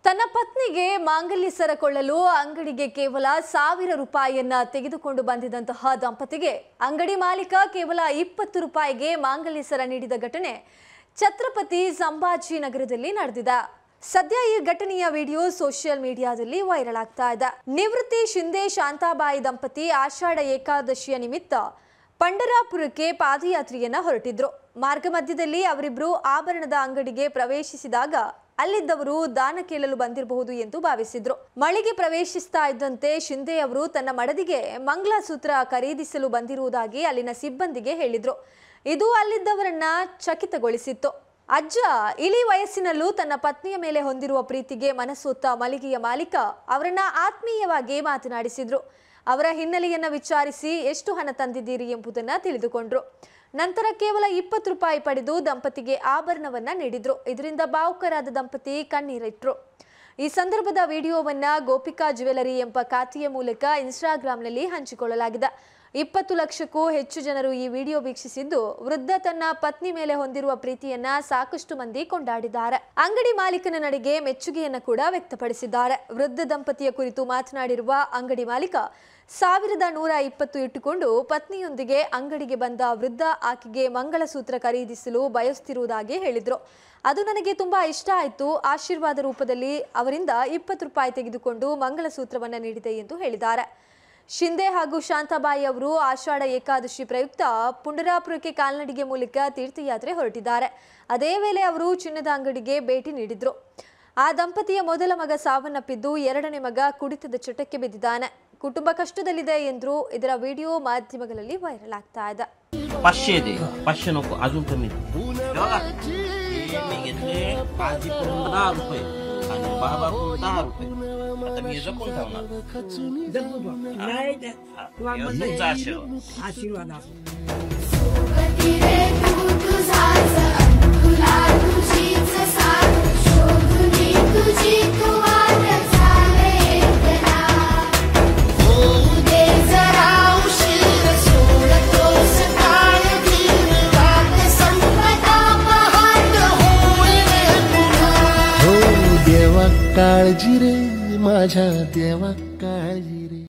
ತನ್ನ ಪತ್ನಿಗೆ ಮಾಂಗಲ್ಯ ಸರ ಕೊಳ್ಳಲು ಅಂಗಡಿಗೆ ಕೇವಲ 1000 ರೂಪಾಯಿಯನ್ನ ತೆಗೆದುಕೊಂಡು ಬಂದಿದ್ದಂತಹ ದಂಪತಿಗೆ ಅಂಗಡಿ ಮಾಲೀಕ ಕೇವಲ 20 ರೂಪಾಯಿಗೆ ಮಾಂಗಲ್ಯ ಸರ ನೀಡಿದ ಘಟನೆ ಛತ್ರಪತಿ ಸಂಭಾಜಿನಗರದಲ್ಲಿ ನಡೆದಿದೆ. ಸದ್ಯ ಈ ಘಟನೆಯ ವಿಡಿಯೋ ಸೋಷಿಯಲ್ ಮೀಡಿಯಾದಲ್ಲಿ ವೈರಲ್ ಆಗ್ತಾ ಇದೆ. ನಿವೃತ್ತಿ ಶಿಂದೆ ಶಾಂತಾಬಾಯಿ ದಂಪತಿ ಆಷಾಢ ಏಕಾದಶಿಯ ನಿಮಿತ್ತ ಪಂಡರಾಪುರಕ್ಕೆ ಪಾದಯಾತ್ರೆಯನ್ನ ಹೊರಟಿದ್ರು. ಮಾರ್ಗ ಮಧ್ಯದಲ್ಲಿ ಅವರಿಬ್ಬರು ಆಭರಣದ ಅಂಗಡಿಗೆ ಪ್ರವೇಶಿಸಿದಾಗ ಅಲ್ಲಿದ್ದವರು ದಾನ ಕೇಳಲು ಬಂದಿರಬಹುದು ಎಂದು ಭಾವಿಸಿದ್ರು. ಮಳಿಗೆ ಪ್ರವೇಶಿಸ್ತಾ ಇದ್ದಂತೆ ಶಿಂದೆ ಅವರು ತನ್ನ ಮಡದಿಗೆ ಮಂಗಲಸೂತ್ರ ಖರೀದಿಸಲು ಬಂದಿರುವುದಾಗಿ ಅಲ್ಲಿನ ಸಿಬ್ಬಂದಿಗೆ ಹೇಳಿದ್ರು. ಇದು ಅಲ್ಲಿದ್ದವರನ್ನ ಚಕಿತಗೊಳಿಸಿತ್ತು. ಅಜ್ಜ ಇಳಿ ವಯಸ್ಸಿನಲ್ಲೂ ತನ್ನ ಪತ್ನಿಯ ಮೇಲೆ ಹೊಂದಿರುವ ಪ್ರೀತಿಗೆ ಮನಸೋತ ಮಳಿಗೆಯ ಮಾಲೀಕ ಅವರನ್ನ ಆತ್ಮೀಯವಾಗಿ ಮಾತನಾಡಿಸಿದ್ರು. ಅವರ ಹಿನ್ನೆಲೆಯನ್ನ ವಿಚಾರಿಸಿ ಎಷ್ಟು ಹಣ ತಂದಿದ್ದೀರಿ ಎಂಬುದನ್ನ ತಿಳಿದುಕೊಂಡ್ರು. ನಂತರ ಕೇವಲ 20 ರೂಪಾಯಿ ಪಡೆದು ದಂಪತಿಗೆ ಆಭರಣವನ್ನ ನೀಡಿದ್ರು. ಇದರಿಂದ ಭಾವುಕರಾದ ದಂಪತಿ ಕಣ್ಣೀರಿಟ್ರು. ಈ ಸಂದರ್ಭದ ವಿಡಿಯೋವನ್ನ ಗೋಪಿಕಾ ಜ್ಯುವೆಲರಿ ಎಂಬ ಖಾತೆಯ ಮೂಲಕ ಇನ್ಸ್ಟಾಗ್ರಾಂನಲ್ಲಿ ಹಂಚಿಕೊಳ್ಳಲಾಗಿದೆ. 20 ಲಕ್ಷಕ್ಕೂ ಹೆಚ್ಚು ಜನರು ಈ ವಿಡಿಯೋ ವೀಕ್ಷಿಸಿದ್ದು, ವೃದ್ಧ ತನ್ನ ಪತ್ನಿ ಮೇಲೆ ಹೊಂದಿರುವ ಪ್ರೀತಿಯನ್ನ ಸಾಕಷ್ಟು ಮಂದಿ ಕೊಂಡಾಡಿದ್ದಾರೆ. ಅಂಗಡಿ ಮಾಲೀಕನ ನಡೆಗೆ ಮೆಚ್ಚುಗೆಯನ್ನ ಕೂಡ ವ್ಯಕ್ತಪಡಿಸಿದ್ದಾರೆ. ವೃದ್ಧ ದಂಪತಿಯ ಕುರಿತು ಮಾತನಾಡಿರುವ ಅಂಗಡಿ ಮಾಲೀಕ 1120 ಇಟ್ಟುಕೊಂಡು ಪತ್ನಿಯೊಂದಿಗೆ ಅಂಗಡಿಗೆ ಬಂದ ವೃದ್ಧ ಆಕೆಗೆ ಮಂಗಳಸೂತ್ರ ಖರೀದಿಸಲು ಬಯಸುತ್ತಿರುವುದಾಗಿ ಹೇಳಿದ್ರು. ಅದು ನನಗೆ ತುಂಬಾ ಇಷ್ಟ ಆಯಿತು. ಆಶೀರ್ವಾದ ರೂಪದಲ್ಲಿ ಅವರಿಂದ 20 ರೂಪಾಯಿ ತೆಗೆದುಕೊಂಡು ಮಂಗಳಸೂತ್ರವನ್ನ ನೀಡಿದೆ ಎಂದು ಹೇಳಿದ್ದಾರೆ. ಶಿಂದೆ ಹಾಗೂ ಶಾಂತಾಬಾಯಿ ಅವರು ಆಷಾಢ ಏಕಾದಶಿ ಪ್ರಯುಕ್ತ ಪುಂಡರಾಪುರಕ್ಕೆ ಕಾಲ್ನಡಿಗೆ ಮೂಲಕ ತೀರ್ಥಯಾತ್ರೆ ಹೊರಟಿದ್ದಾರೆ. ಅದೇ ವೇಳೆ ಅವರು ಚಿನ್ನದ ಅಂಗಡಿಗೆ ಭೇಟಿ ನೀಡಿದ್ರು. ಆ ದಂಪತಿಯ ಮೊದಲ ಮಗ ಸಾವನ್ನಪ್ಪಿದ್ದು, ಎರಡನೇ ಮಗ ಕುಡಿತದ ಚಟಕ್ಕೆ ಬಿದ್ದಿದ್ದಾನೆ. ಕುಟುಂಬ ಕಷ್ಟದಲ್ಲಿದೆ ಎಂದ್ರು. ಇದರ ವಿಡಿಯೋ ಮಾಧ್ಯಮಗಳಲ್ಲಿ ವೈರಲ್ ಆಗ್ತಾ ಇದೆ. काळजी रे माझ्या देवा काळजी रे.